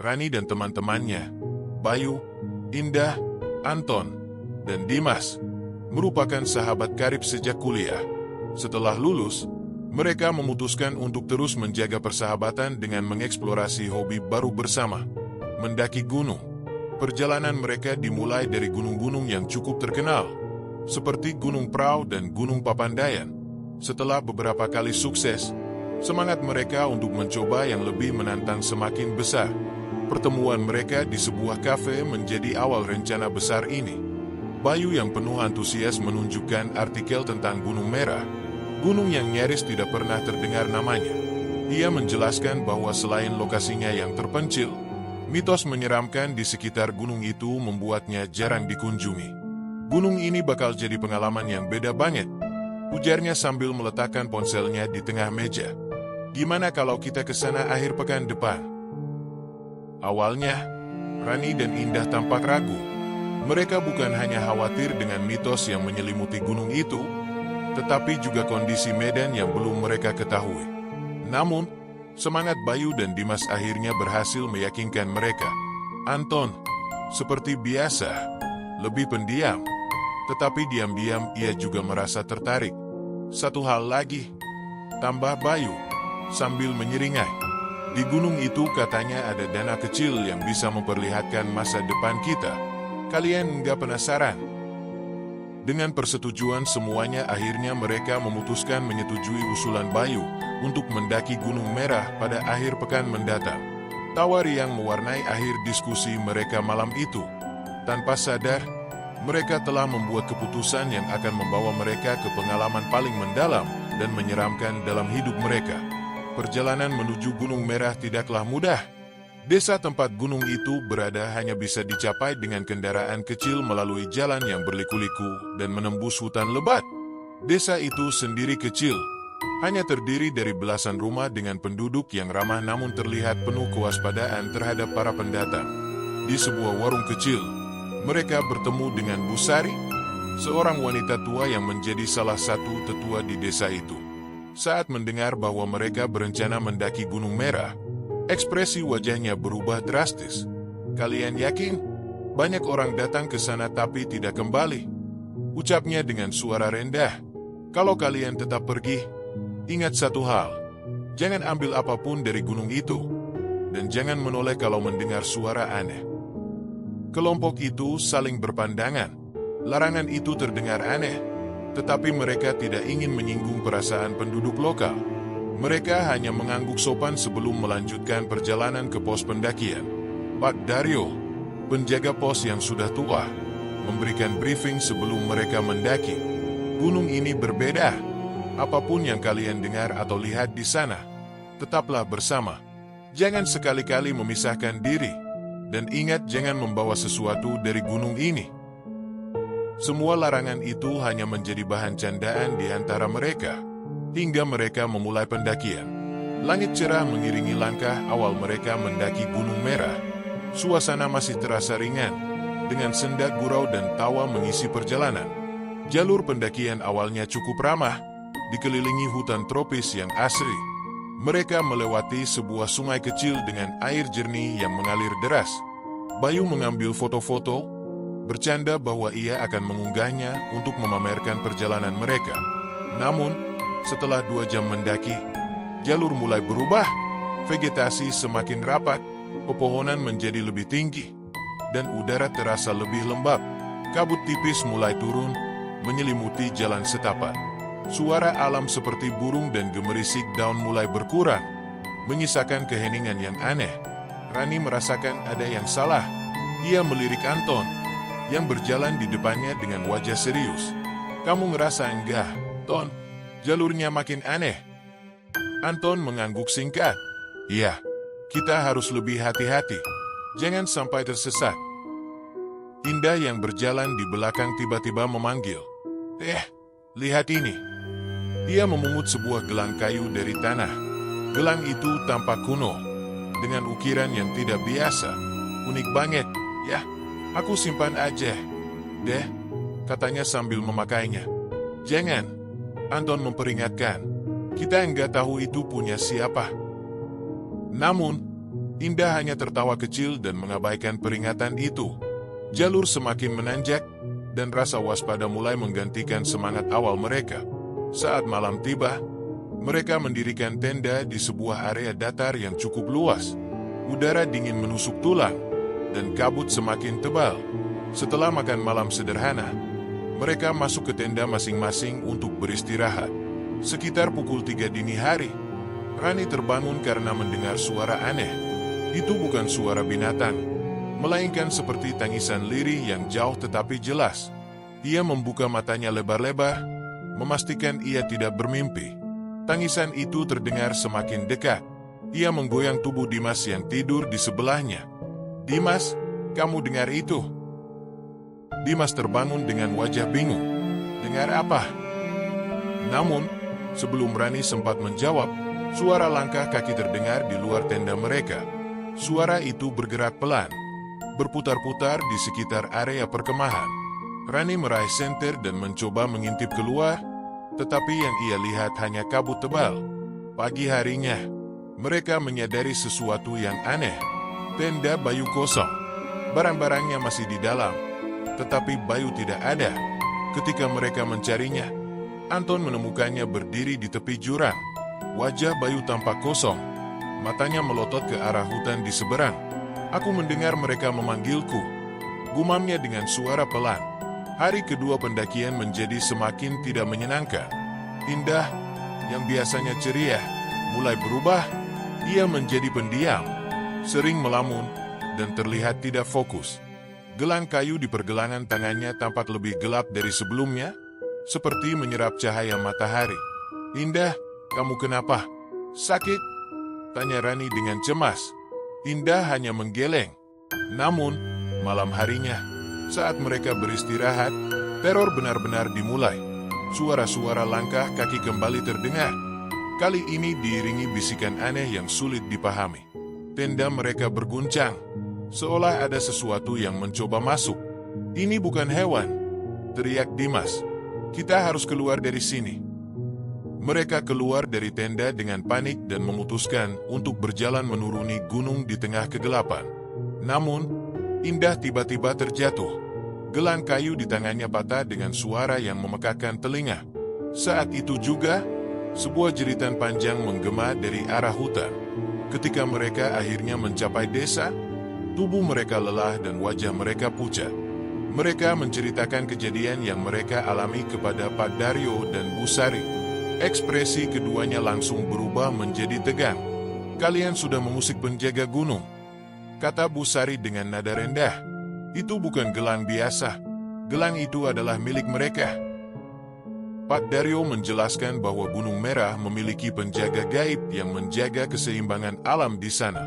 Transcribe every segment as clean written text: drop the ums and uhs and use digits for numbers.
Rani dan teman-temannya, Bayu, Indah, Anton, dan Dimas, merupakan sahabat karib sejak kuliah. Setelah lulus, mereka memutuskan untuk terus menjaga persahabatan dengan mengeksplorasi hobi baru bersama, mendaki gunung. Perjalanan mereka dimulai dari gunung-gunung yang cukup terkenal, seperti Gunung Prau dan Gunung Papandayan. Setelah beberapa kali sukses, semangat mereka untuk mencoba yang lebih menantang semakin besar. Pertemuan mereka di sebuah kafe menjadi awal rencana besar ini. Bayu yang penuh antusias menunjukkan artikel tentang Gunung Merah, gunung yang nyaris tidak pernah terdengar namanya. Dia menjelaskan bahwa selain lokasinya yang terpencil, mitos menyeramkan di sekitar gunung itu membuatnya jarang dikunjungi. Gunung ini bakal jadi pengalaman yang beda banget, ujarnya sambil meletakkan ponselnya di tengah meja. Gimana kalau kita ke sana akhir pekan depan? Awalnya, Rani dan Indah tampak ragu. Mereka bukan hanya khawatir dengan mitos yang menyelimuti gunung itu, tetapi juga kondisi medan yang belum mereka ketahui. Namun, semangat Bayu dan Dimas akhirnya berhasil meyakinkan mereka. Anton, seperti biasa, lebih pendiam, tetapi diam-diam ia juga merasa tertarik. Satu hal lagi, tambah Bayu, sambil menyeringai. Di gunung itu katanya ada danau kecil yang bisa memperlihatkan masa depan kita. Kalian nggak penasaran? Dengan persetujuan semuanya, akhirnya mereka memutuskan menyetujui usulan Bayu untuk mendaki Gunung Merah pada akhir pekan mendatang. Tawa riang mewarnai akhir diskusi mereka malam itu. Tanpa sadar, mereka telah membuat keputusan yang akan membawa mereka ke pengalaman paling mendalam dan menyeramkan dalam hidup mereka. Perjalanan menuju Gunung Merah tidaklah mudah. Desa tempat gunung itu berada hanya bisa dicapai dengan kendaraan kecil melalui jalan yang berliku-liku dan menembus hutan lebat. Desa itu sendiri kecil, hanya terdiri dari belasan rumah dengan penduduk yang ramah namun terlihat penuh kewaspadaan terhadap para pendatang. Di sebuah warung kecil, mereka bertemu dengan Bu Sari, seorang wanita tua yang menjadi salah satu tetua di desa itu. Saat mendengar bahwa mereka berencana mendaki Gunung Merah, ekspresi wajahnya berubah drastis. Kalian yakin? Banyak orang datang ke sana tapi tidak kembali, ucapnya dengan suara rendah. Kalau kalian tetap pergi, ingat satu hal, jangan ambil apapun dari gunung itu, dan jangan menoleh kalau mendengar suara aneh. Kelompok itu saling berpandangan. Larangan itu terdengar aneh, tetapi mereka tidak ingin menyinggung perasaan penduduk lokal. Mereka hanya mengangguk sopan sebelum melanjutkan perjalanan ke pos pendakian. Pak Daryo, penjaga pos yang sudah tua, memberikan briefing sebelum mereka mendaki. Gunung ini berbeda. Apapun yang kalian dengar atau lihat di sana, tetaplah bersama. Jangan sekali-kali memisahkan diri. Dan ingat jangan membawa sesuatu dari gunung ini. Semua larangan itu hanya menjadi bahan candaan di antara mereka, hingga mereka memulai pendakian. Langit cerah mengiringi langkah awal mereka mendaki Gunung Merah. Suasana masih terasa ringan, dengan senda gurau dan tawa mengisi perjalanan. Jalur pendakian awalnya cukup ramah, dikelilingi hutan tropis yang asri. Mereka melewati sebuah sungai kecil dengan air jernih yang mengalir deras. Bayu mengambil foto-foto, bercanda bahwa ia akan mengunggahnya untuk memamerkan perjalanan mereka. Namun, setelah 2 jam mendaki, jalur mulai berubah. Vegetasi semakin rapat, pepohonan menjadi lebih tinggi, dan udara terasa lebih lembab. Kabut tipis mulai turun, menyelimuti jalan setapak. Suara alam seperti burung dan gemerisik daun mulai berkurang, menyisakan keheningan yang aneh. Rani merasakan ada yang salah. Ia melirik Anton, yang berjalan di depannya dengan wajah serius. Kamu ngerasa enggak, Ton? Jalurnya makin aneh. Anton mengangguk singkat. Iya, kita harus lebih hati-hati. Jangan sampai tersesat. Indah yang berjalan di belakang tiba-tiba memanggil. Lihat ini. Dia memungut sebuah gelang kayu dari tanah. Gelang itu tampak kuno, dengan ukiran yang tidak biasa. Unik banget, ya. Aku simpan aja, deh, katanya sambil memakainya. Jangan, Anton memperingatkan. Kita enggak tahu itu punya siapa. Namun, Indah hanya tertawa kecil dan mengabaikan peringatan itu. Jalur semakin menanjak, dan rasa waspada mulai menggantikan semangat awal mereka. Saat malam tiba, mereka mendirikan tenda di sebuah area datar yang cukup luas. Udara dingin menusuk tulang, dan kabut semakin tebal. Setelah makan malam sederhana, mereka masuk ke tenda masing-masing untuk beristirahat. Sekitar pukul 3 dini hari, Rani terbangun karena mendengar suara aneh. Itu bukan suara binatang, melainkan seperti tangisan lirih yang jauh tetapi jelas. Ia membuka matanya lebar-lebar, memastikan ia tidak bermimpi. Tangisan itu terdengar semakin dekat. Ia menggoyang tubuh Dimas yang tidur di sebelahnya. "Dimas, kamu dengar itu?" Dimas terbangun dengan wajah bingung. "Dengar apa?" Namun, sebelum Rani sempat menjawab, suara langkah kaki terdengar di luar tenda mereka. Suara itu bergerak pelan, berputar-putar di sekitar area perkemahan. Rani meraih senter dan mencoba mengintip keluar, tetapi yang ia lihat hanya kabut tebal. Pagi harinya, mereka menyadari sesuatu yang aneh. Tenda Bayu kosong. Barang-barangnya masih di dalam, tetapi Bayu tidak ada. Ketika mereka mencarinya, Anton menemukannya berdiri di tepi jurang. Wajah Bayu tampak kosong. Matanya melotot ke arah hutan di seberang. "Aku mendengar mereka memanggilku," gumamnya dengan suara pelan. Hari kedua pendakian menjadi semakin tidak menyenangkan. Indah, yang biasanya ceria, mulai berubah. Ia menjadi pendiam, sering melamun, dan terlihat tidak fokus. Gelang kayu di pergelangan tangannya tampak lebih gelap dari sebelumnya, seperti menyerap cahaya matahari. "Indah, kamu kenapa? Sakit?" tanya Rani dengan cemas. Indah hanya menggeleng. Namun, malam harinya, saat mereka beristirahat, teror benar-benar dimulai. Suara-suara langkah kaki kembali terdengar. Kali ini diiringi bisikan aneh yang sulit dipahami. Tenda mereka berguncang, seolah ada sesuatu yang mencoba masuk. "Ini bukan hewan," teriak Dimas. "Kita harus keluar dari sini." Mereka keluar dari tenda dengan panik dan memutuskan untuk berjalan menuruni gunung di tengah kegelapan. Namun, Indah tiba-tiba terjatuh. Gelang kayu di tangannya patah dengan suara yang memekakkan telinga. Saat itu juga, sebuah jeritan panjang menggema dari arah hutan. Ketika mereka akhirnya mencapai desa, tubuh mereka lelah dan wajah mereka pucat. Mereka menceritakan kejadian yang mereka alami kepada Pak Daryo dan Bu Sari. Ekspresi keduanya langsung berubah menjadi tegang. "Kalian sudah mengusik penjaga gunung," kata Bu Sari dengan nada rendah. "Itu bukan gelang biasa. Gelang itu adalah milik mereka." Pak Daryo menjelaskan bahwa Gunung Merah memiliki penjaga gaib yang menjaga keseimbangan alam di sana.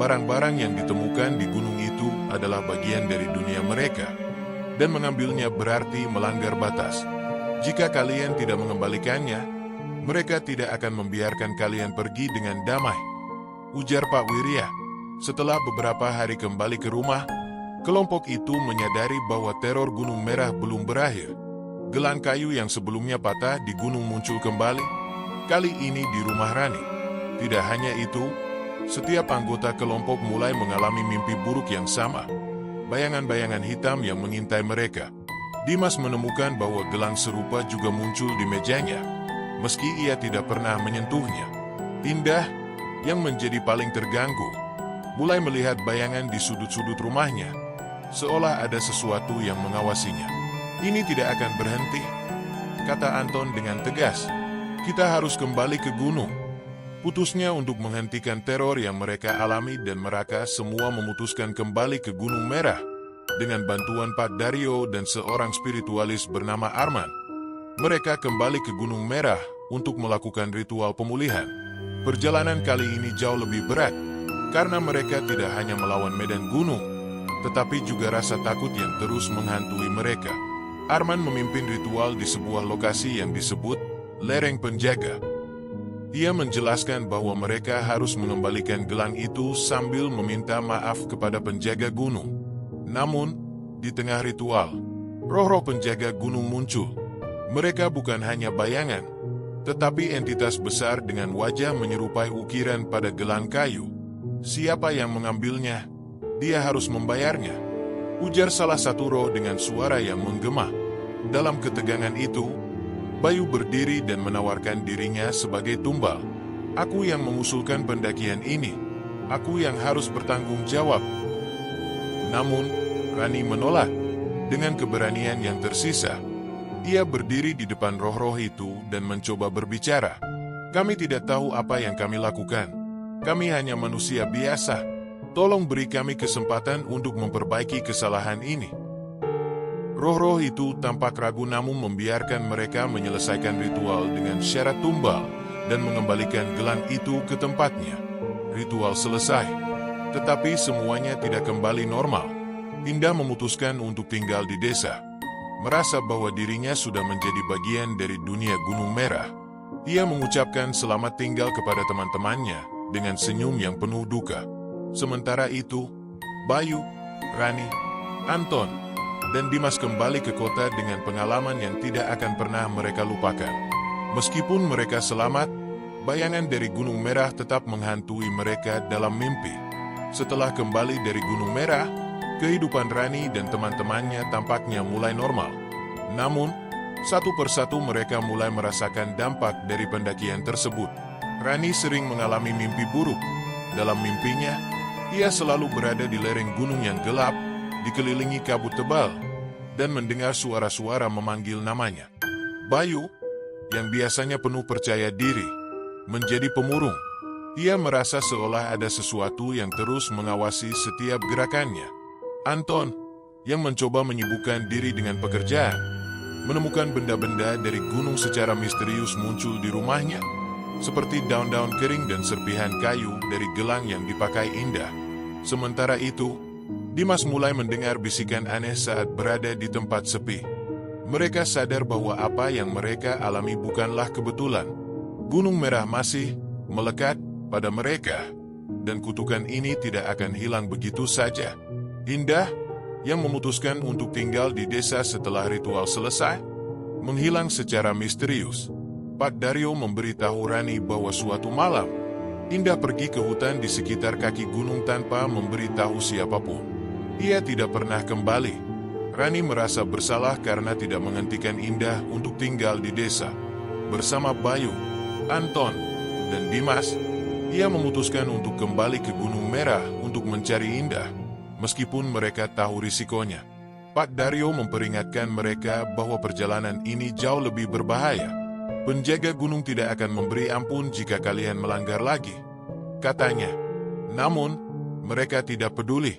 Barang-barang yang ditemukan di gunung itu adalah bagian dari dunia mereka, dan mengambilnya berarti melanggar batas. "Jika kalian tidak mengembalikannya, mereka tidak akan membiarkan kalian pergi dengan damai," ujar Pak Wirya. Setelah beberapa hari kembali ke rumah, kelompok itu menyadari bahwa teror Gunung Merah belum berakhir. Gelang kayu yang sebelumnya patah di gunung muncul kembali, kali ini di rumah Rani. Tidak hanya itu, setiap anggota kelompok mulai mengalami mimpi buruk yang sama. Bayangan-bayangan hitam yang mengintai mereka. Dimas menemukan bahwa gelang serupa juga muncul di mejanya, meski ia tidak pernah menyentuhnya. Indah, yang menjadi paling terganggu, mulai melihat bayangan di sudut-sudut rumahnya, seolah ada sesuatu yang mengawasinya. "Ini tidak akan berhenti," kata Anton dengan tegas. "Kita harus kembali ke gunung." Putusnya untuk menghentikan teror yang mereka alami dan mereka semua memutuskan kembali ke Gunung Merah dengan bantuan Pak Daryo dan seorang spiritualis bernama Arman. Mereka kembali ke Gunung Merah untuk melakukan ritual pemulihan. Perjalanan kali ini jauh lebih berat, karena mereka tidak hanya melawan medan gunung, tetapi juga rasa takut yang terus menghantui mereka. Arman memimpin ritual di sebuah lokasi yang disebut Lereng Penjaga. Ia menjelaskan bahwa mereka harus mengembalikan gelang itu sambil meminta maaf kepada penjaga gunung. Namun, di tengah ritual, roh-roh penjaga gunung muncul. Mereka bukan hanya bayangan, tetapi entitas besar dengan wajah menyerupai ukiran pada gelang kayu. Siapa yang mengambilnya, dia harus membayarnya, ujar salah satu roh dengan suara yang menggema. Dalam ketegangan itu, Bayu berdiri dan menawarkan dirinya sebagai tumbal. Aku yang mengusulkan pendakian ini, aku yang harus bertanggung jawab. Namun, Rani menolak. Dengan keberanian yang tersisa, ia berdiri di depan roh-roh itu dan mencoba berbicara. Kami tidak tahu apa yang kami lakukan. Kami hanya manusia biasa. Tolong beri kami kesempatan untuk memperbaiki kesalahan ini. Roh-roh itu tampak ragu namun membiarkan mereka menyelesaikan ritual dengan syarat tumbal dan mengembalikan gelang itu ke tempatnya. Ritual selesai, tetapi semuanya tidak kembali normal. Indah memutuskan untuk tinggal di desa. Merasa bahwa dirinya sudah menjadi bagian dari dunia Gunung Merah. Ia mengucapkan selamat tinggal kepada teman-temannya dengan senyum yang penuh duka. Sementara itu, Bayu, Rani, Anton, dan Dimas kembali ke kota dengan pengalaman yang tidak akan pernah mereka lupakan. Meskipun mereka selamat, bayangan dari Gunung Merah tetap menghantui mereka dalam mimpi. Setelah kembali dari Gunung Merah, kehidupan Rani dan teman-temannya tampaknya mulai normal. Namun, satu persatu mereka mulai merasakan dampak dari pendakian tersebut. Rani sering mengalami mimpi buruk. Dalam mimpinya, ia selalu berada di lereng gunung yang gelap, dikelilingi kabut tebal, dan mendengar suara-suara memanggil namanya. Bayu, yang biasanya penuh percaya diri, menjadi pemurung. Ia merasa seolah ada sesuatu yang terus mengawasi setiap gerakannya. Anton, yang mencoba menyibukkan diri dengan pekerjaan, menemukan benda-benda dari gunung secara misterius muncul di rumahnya, seperti daun-daun kering dan serpihan kayu dari gelang yang dipakai Indah. Sementara itu, Dimas mulai mendengar bisikan aneh saat berada di tempat sepi. Mereka sadar bahwa apa yang mereka alami bukanlah kebetulan. Gunung Merah masih melekat pada mereka, dan kutukan ini tidak akan hilang begitu saja. Indah, yang memutuskan untuk tinggal di desa setelah ritual selesai, menghilang secara misterius. Pak Daryo memberitahu Rani bahwa suatu malam, Indah pergi ke hutan di sekitar kaki gunung tanpa memberitahu siapapun. Ia tidak pernah kembali. Rani merasa bersalah karena tidak menghentikan Indah untuk tinggal di desa. Bersama Bayu, Anton, dan Dimas, ia memutuskan untuk kembali ke Gunung Merah untuk mencari Indah. Meskipun mereka tahu risikonya, Pak Daryo memperingatkan mereka bahwa perjalanan ini jauh lebih berbahaya. Penjaga gunung tidak akan memberi ampun jika kalian melanggar lagi, katanya. Namun, mereka tidak peduli.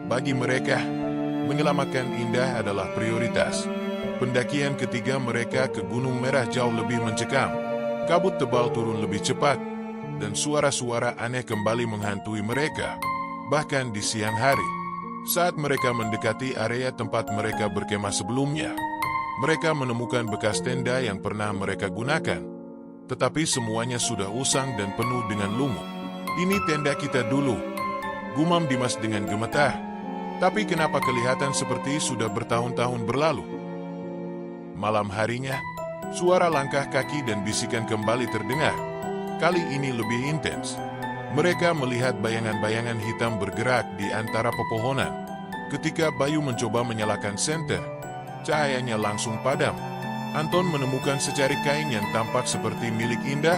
Bagi mereka, menyelamatkan Indah adalah prioritas. Pendakian ketiga mereka ke Gunung Merah jauh lebih mencekam. Kabut tebal turun lebih cepat, dan suara-suara aneh kembali menghantui mereka, bahkan di siang hari. Saat mereka mendekati area tempat mereka berkemah sebelumnya, mereka menemukan bekas tenda yang pernah mereka gunakan. Tetapi semuanya sudah usang dan penuh dengan lumut. Ini tenda kita dulu, gumam Dimas dengan gemetar. Tapi kenapa kelihatan seperti sudah bertahun-tahun berlalu? Malam harinya, suara langkah kaki dan bisikan kembali terdengar. Kali ini lebih intens. Mereka melihat bayangan-bayangan hitam bergerak di antara pepohonan. Ketika Bayu mencoba menyalakan senter, cahayanya langsung padam. Anton menemukan secari kain yang tampak seperti milik Indah,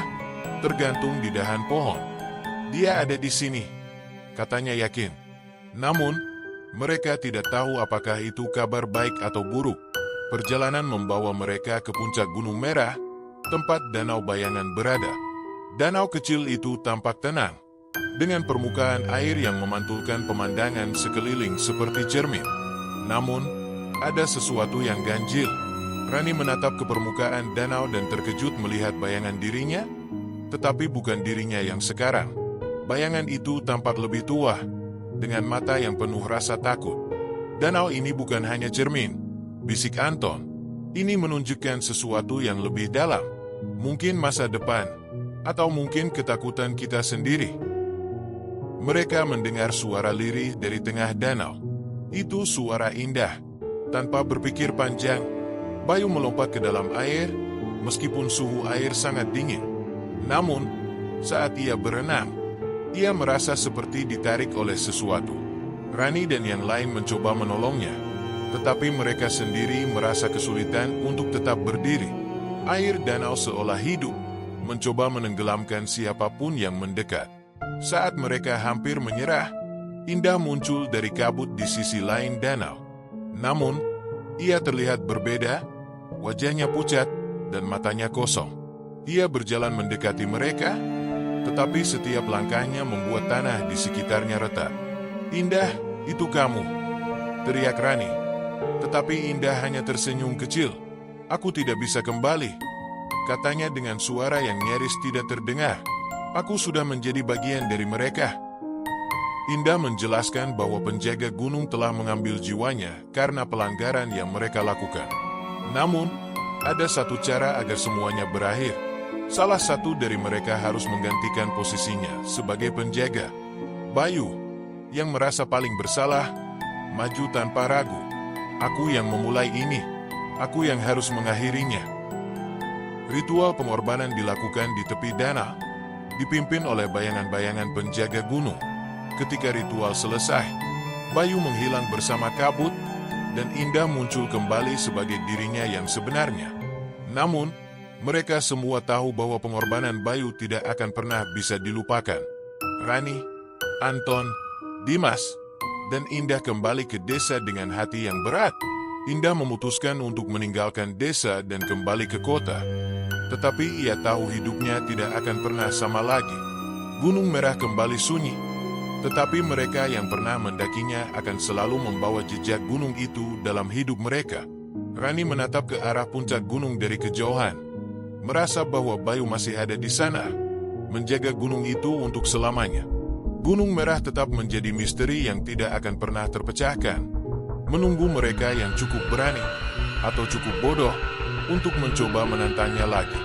tergantung di dahan pohon. Dia ada di sini, katanya yakin. Namun, mereka tidak tahu apakah itu kabar baik atau buruk. Perjalanan membawa mereka ke puncak Gunung Merah, tempat danau bayangan berada. Danau kecil itu tampak tenang, dengan permukaan air yang memantulkan pemandangan sekeliling seperti cermin. Namun, ada sesuatu yang ganjil. Rani menatap ke permukaan danau dan terkejut melihat bayangan dirinya, tetapi bukan dirinya yang sekarang. Bayangan itu tampak lebih tua, dengan mata yang penuh rasa takut. Danau ini bukan hanya cermin, bisik Anton. Ini menunjukkan sesuatu yang lebih dalam, mungkin masa depan, atau mungkin ketakutan kita sendiri. Mereka mendengar suara lirih dari tengah danau. Itu suara Indah. Tanpa berpikir panjang, Bayu melompat ke dalam air, meskipun suhu air sangat dingin. Namun, saat ia berenang, Ia merasa seperti ditarik oleh sesuatu. Rani dan yang lain mencoba menolongnya, tetapi mereka sendiri merasa kesulitan untuk tetap berdiri. Air danau seolah hidup, mencoba menenggelamkan siapapun yang mendekat. Saat mereka hampir menyerah, Indah muncul dari kabut di sisi lain danau. Namun, ia terlihat berbeda, wajahnya pucat dan matanya kosong. Ia berjalan mendekati mereka, tetapi setiap langkahnya membuat tanah di sekitarnya retak. "Indah, itu kamu!" teriak Rani. Tetapi Indah hanya tersenyum kecil. "Aku tidak bisa kembali," katanya dengan suara yang nyaris tidak terdengar. "Aku sudah menjadi bagian dari mereka." Indah menjelaskan bahwa penjaga gunung telah mengambil jiwanya karena pelanggaran yang mereka lakukan. Namun, ada satu cara agar semuanya berakhir. Salah satu dari mereka harus menggantikan posisinya sebagai penjaga. Bayu, yang merasa paling bersalah, maju tanpa ragu. "Aku yang memulai ini. Aku yang harus mengakhirinya." Ritual pengorbanan dilakukan di tepi danau, dipimpin oleh bayangan-bayangan penjaga gunung. Ketika ritual selesai, Bayu menghilang bersama kabut, dan Indah muncul kembali sebagai dirinya yang sebenarnya. Namun, mereka semua tahu bahwa pengorbanan Bayu tidak akan pernah bisa dilupakan. Rani, Anton, Dimas, dan Indah kembali ke desa dengan hati yang berat. Indah memutuskan untuk meninggalkan desa dan kembali ke kota. Tetapi ia tahu hidupnya tidak akan pernah sama lagi. Gunung Merah kembali sunyi, tetapi mereka yang pernah mendakinya akan selalu membawa jejak gunung itu dalam hidup mereka. Rani menatap ke arah puncak gunung dari kejauhan, merasa bahwa Bayu masih ada di sana, menjaga gunung itu untuk selamanya. Gunung Merah tetap menjadi misteri yang tidak akan pernah terpecahkan, menunggu mereka yang cukup berani atau cukup bodoh untuk mencoba menantangnya lagi.